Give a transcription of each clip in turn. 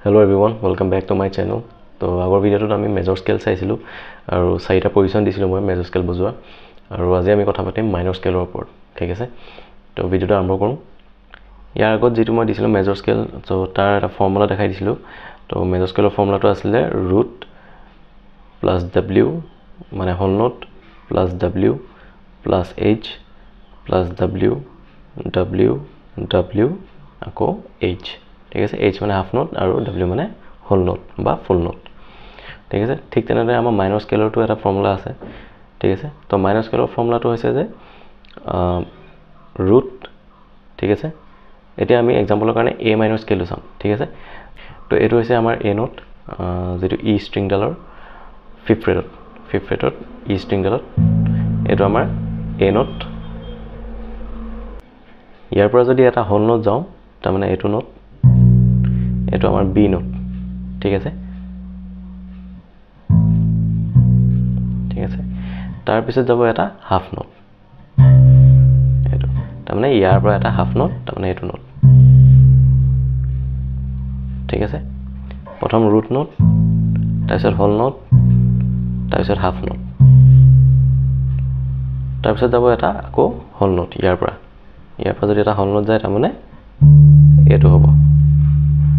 Hello everyone, welcome back to my channel. So our video to আমি major scale চাইছিলো আৰু চাৰিটা position দিছিলো মই মেজৰ স্কেল বুজোৱা আৰু আজি আমি কথা পাতিম মাইনৰ স্কেলৰ ওপৰত ঠিক আছে তো ভিডিওটো আৰম্ভ কৰোঁ ইয়াৰ আগত যেটো মই দিছিলো মেজৰ স্কেল তো তাৰ এটা ফৰ্মুলা দেখাই দিছিলো তো মেজৰ স্কেলৰ ফৰ্মুলাটো আছিল ৰুট প্লাস w মানে whole note plus w plus h plus w w w আকৌ h ঠিক আছে h মানে হাফ নোট আৰু w মানে হোল নোট বা ফুল নোট ঠিক আছে ঠিক তেনেদৰে আমাৰ মাইনৰ স্কেলৰটো এটা ফৰ্মুলা আছে ঠিক আছে তো মাইনৰ স্কেলৰ ফৰ্মুলাটো হৈছে যে ৰুট ঠিক আছে এতিয়া আমি এক্সাম্পলৰ কাৰণে a মাইনৰ স্কেলটো চাম ঠিক আছে তো এটো হৈছে আমাৰ a নোট যেটো e ষ্ট্ৰিং ডালৰ ফিফথ ফ্ৰেটত e ষ্ট্ৰিং ডালত এটো আমাৰ a নোট ইয়াৰ পৰা যদি এটা হোল নোট যাও তাৰ মানে এটো নোট এটো আমাৰ b নোট ঠিক আছে তাৰ পিছত যাব এটা হাফ নোট এটো তাৰ মানে ইয়াৰ পৰা এটা হাফ নোট তাৰ মানে এটো নোট ঠিক আছে প্ৰথম ৰুট নোট তাৰ পিছত হোল নোট তাৰ পিছত হাফ নোট তাৰ পিছত যাব এটা আকৌ হোল নোট ইয়াৰ পৰা যদি এটা হোল নোট যায় তাৰ মানে এটো হ'ব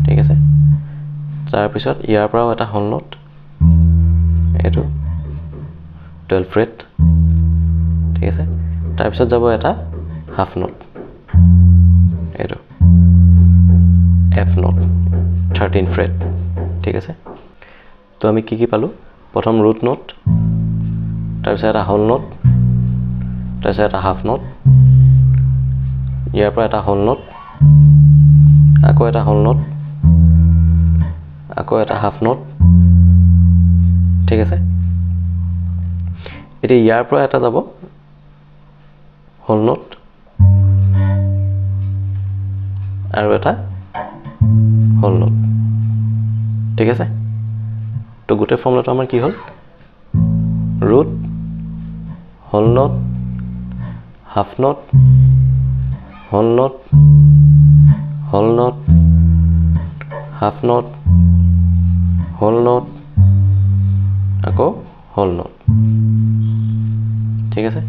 ঠিক আছে তাৰ পিছত ইয়াৰ পৰা এটা হোল নোট এটো 12 ফ্ৰেট ঠিক আছে তাৰ পিছত যাব এটা হাফ নোট এটো f নোট 13 ফ্ৰেট ঠিক আছে তো আমি কি পালো প্ৰথম ৰুট নোট তাৰ পিছত এটা হোল নোট তাৰ পিছত এটা হাফ নোট ইয়াৰ পৰা এটা হোল নোট আকৌ এটা হোল নোট আকৌ এটা হাফ নোট ঠিক আছে এতিয়া ইয়াৰ পৰা এটা যাব হোল নোট আৰু এটা হোল নোট ঠিক আছে তো গোটে ফৰ্মুলাটো আমাৰ কি হ'ল root whole note half note whole note whole note half note whole note আকৌ হোল নোট ঠিক আছে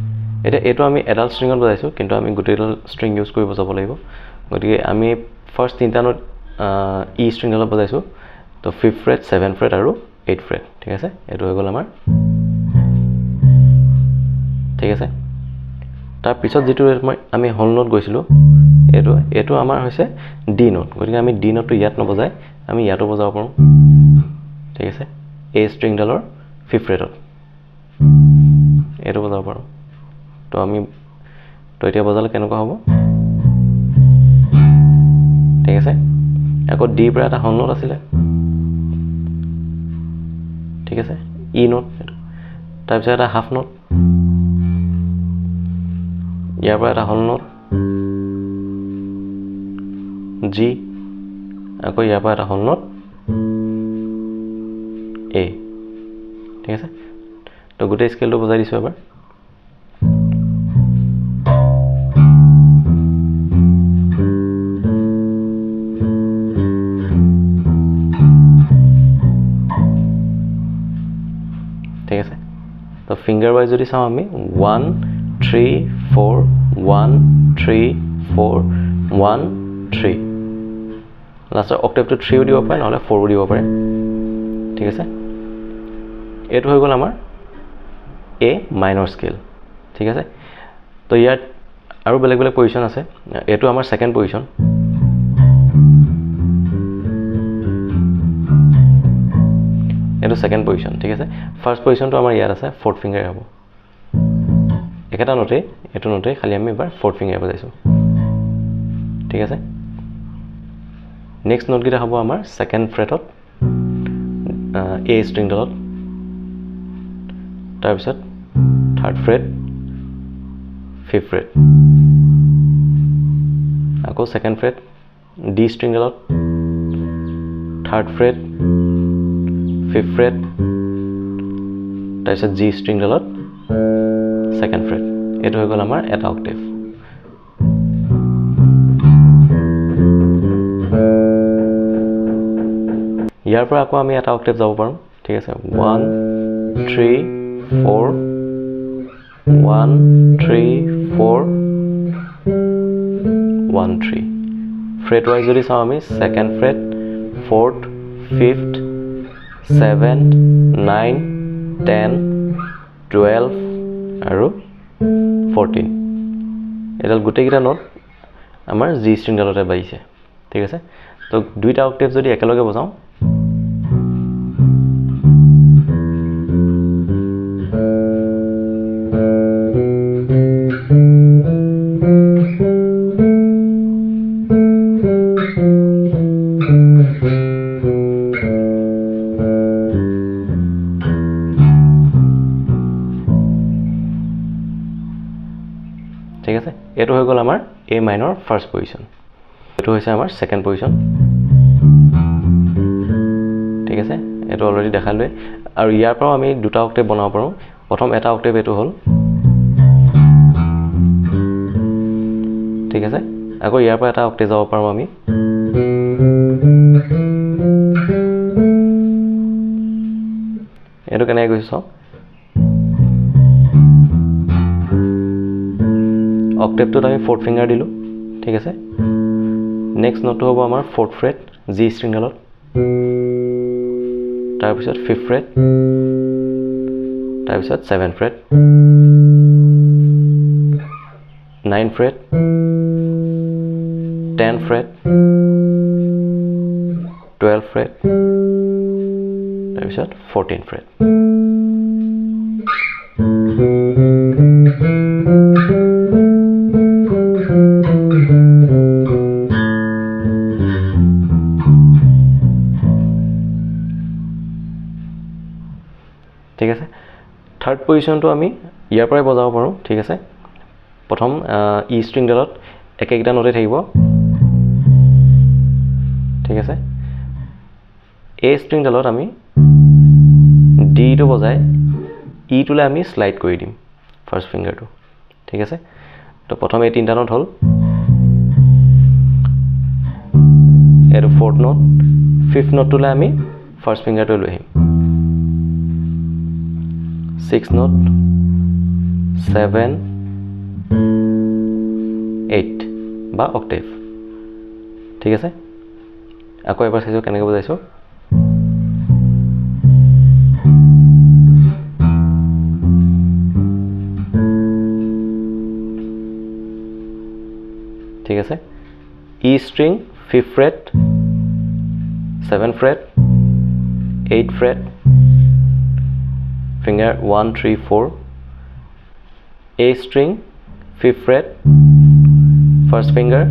এটা এটো আমি এডাল স্ট্ৰিংত বজাইছো কিন্তু আমি গোটেইডাল স্ট্ৰিং ইউজ কৰি বজাব লাগিব গতিকে আমি ফাৰ্স্ট তিনটা নোট ই স্ট্ৰিং ডালত বজাইছো তো 5th ফ্ৰেট 7th ফ্ৰেট আৰু 8th ফ্ৰেট ঠিক আছে এটো হৈ গল আমাৰ ঠিক আছে তাৰ পিছত যেটো আমি হোল নোট গৈছিলো এটো আমাৰ হৈছে ডি নোট গতিকে আমি ডি নোটটো ইয়াত নবজাই আমি ইয়াতো বজাব পাৰো ঠিক আছে এ স্ট্ৰিং ডালৰ 5th ফ্ৰেটত এটো বজাব পাৰো তো আমি তো এতিয়া বজালে কেনেকুৱা হ'ব ঠিক আছে আকৌ ডি পৰা এটা হোল নোট আছিল ঠিক আছে ই নোট তাৰ পিছত এটা হাফ নোট ইয়াৰ পৰা এটা হোল নোট জি আকৌ ইয়াৰ পৰা এটা হোল নোট এ ঠিক আছে তো গোটেই স্কেলটো বজাই দিছো এবাৰ ঠিক আছে তো ফিংগাৰ ওয়াইজ যদি চাও আমি 1 3 4 1 3 4 1 3 লাষ্টৰ অক্টেভটো 3 দিব পাৰে নহলে 4 দিব পাৰে ঠিক আছে এটো হৈ গল আমাৰ এ মাইনৰ স্কেল ঠিক আছে তো ইয়াত আৰু বেলেগ বেলেগ পজিশন আছে এটো আমাৰ সেকেন্ড পজিশন এটো সেকেন্ড পজিশন ঠিক আছে ফাৰ্স্ট পজিশনটো আমাৰ ইয়াত আছে ফোৰ্থ ফিংগাৰ হ'ব একেটা নোটে এটো নোটে খালি আমি এবাৰ ফোৰ্থ ফিংগাৰ বজাইছো ঠিক আছে নেক্সট নোট গিটা হ'ব আমাৰ সেকেন্ড ফ্ৰেটত এ ষ্ট্ৰিং ডালত তাৰ পিছত থাৰ্ড ফ্ৰেট 5th ফ্ৰেট আকৌ সেকেন্ড ফ্ৰেট ডি ষ্ট্ৰিং ডালত থাৰ্ড ফ্ৰেট 5th ফ্ৰেট তাৰ পিছত জি ষ্ট্ৰিং ডালত সেকেন্ড ফ্ৰেট এটো হৈ গল আমাৰ এটা অক্টেভ ইয়াৰ পৰা আকৌ আমি এটা অক্টেভ যাব পাৰোঁ ঠিক আছে 1 3 4 1 3 4 1 3 ফ্ৰেট ৱাইজ যদি চাওঁ আমি second freight fourth fifth 7th 9 10 12 আৰু 14 এডাল গোটেইকেইটা নোট আমাৰ জি ষ্ট্ৰিংডালতে বাজিছে ঠিক আছে তো দুইটা অক্টেভ যদি একেলগে বজাওঁ ঠিক আছে এটো হৈ গল আমাৰ এ মাইনৰ ফাৰ্স্ট পজিশন এটো হৈছে আমাৰ সেকেন্ড পজিশন ঠিক আছে এটো অলৰেডি দেখালোৱে আৰু ইয়াৰ পৰা আমি দুটা অক্টেভ বনাব পাৰো প্ৰথম এটা অক্টেভ এটো হল ঠিক আছে আকৌ ইয়াৰ পৰা এটা অক্টেভ যাব পাৰো আমি এটো কেনে গৈছে সব অক্টেভ তো আমি ফোৰ্থ ফিঙ্গাৰ দিলু ঠিক আছে নেক্সট নোট হ'ব আমাৰ ফোৰ্থ ফ্ৰেট জি স্ট্ৰিংডালত তাৰ পিছত ফিফথ ফ্ৰেট তাৰ পিছত 7th freight 9th freight 10th freight 12th freight তাৰ পিছত 14th ফ্ৰেট ঠিক আছে থাৰ্ড পজিশনটো আমি ইয়াৰ পৰাই বজাব পাৰো ঠিক আছে প্ৰথম ই ষ্ট্ৰিংডালত একেটা নোটে থাকিব ঠিক আছে এ ষ্ট্ৰিংডালত আমি ডি টো বজাই ই টোলে আমি স্লাইড কৰি দিম ফাৰ্স্ট ফিঙ্গাৰটো ঠিক আছে তো প্ৰথম এই তিনটা নোট হল এটো ফোৰ্থ নোট ফিফথ নোটটোলে আমি ফাৰ্স্ট ফিঙ্গাৰটো লৈ আহিম 6th note 7 8 বা octave ঠিক আছে আকৌ এবাৰ চাইছো কেনেকৈ বজাইছো ঠিক আছে E string 5th fret 7th fret 8th fret finger 1 3 4 A string 5th fret first finger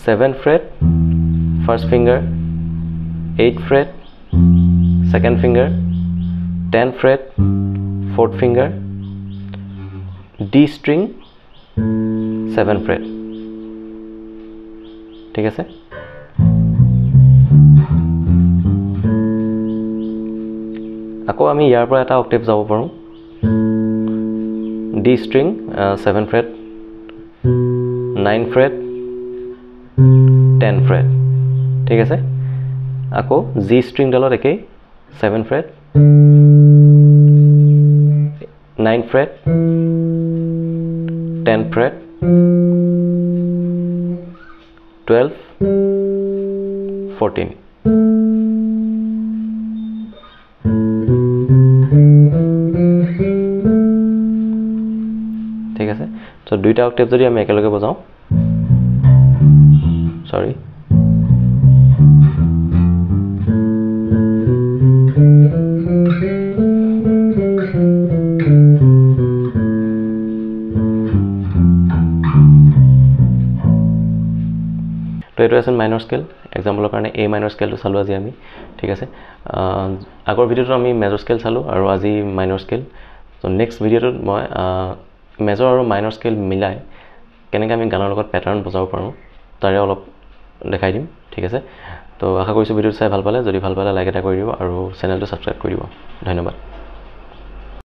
7th fret first finger 8th fret second finger 10th fret 4th finger D string 7th fret ঠিক আছে আকৌ আমি ইয়াৰ পৰা এটা octave যাব পাৰো D string 7th freight 9th freight 10th freight ঠিক আছে আকৌ জি ষ্ট্ৰিং ডালত একেই 7th freight 9th freight 10th freight 12 14 ঠিক আছে তো দুইটা অক্টেভ যদি আমি একেলগে বজাও সরি তো এটো আছে মাইনৰ স্কেল এক্সাম্পলৰ কাৰণে এ মাইনৰ স্কেলটো চালো আজি আমি ঠিক আছে আগৰ ভিডিওটো আমি মেজৰ স্কেল চালো আৰু আজি মাইনৰ স্কেল তো নেক্সট ভিডিওটোত মই মেজৰ আৰু মাইনৰ স্কেল মিলাই কেনেকৈ আমি গানৰ লগত প্যাটাৰ্ন বজাব পাৰোঁ তাৰে অলপ দেখাই দিম ঠিক আছে তো আশা কৰিছোঁ ভিডিওটো চাই ভাল পালে যদি ভাল পালে লাইক এটা কৰি দিব আৰু চেনেলটো সাবস্ক্ৰাইব কৰি দিব ধন্যবাদ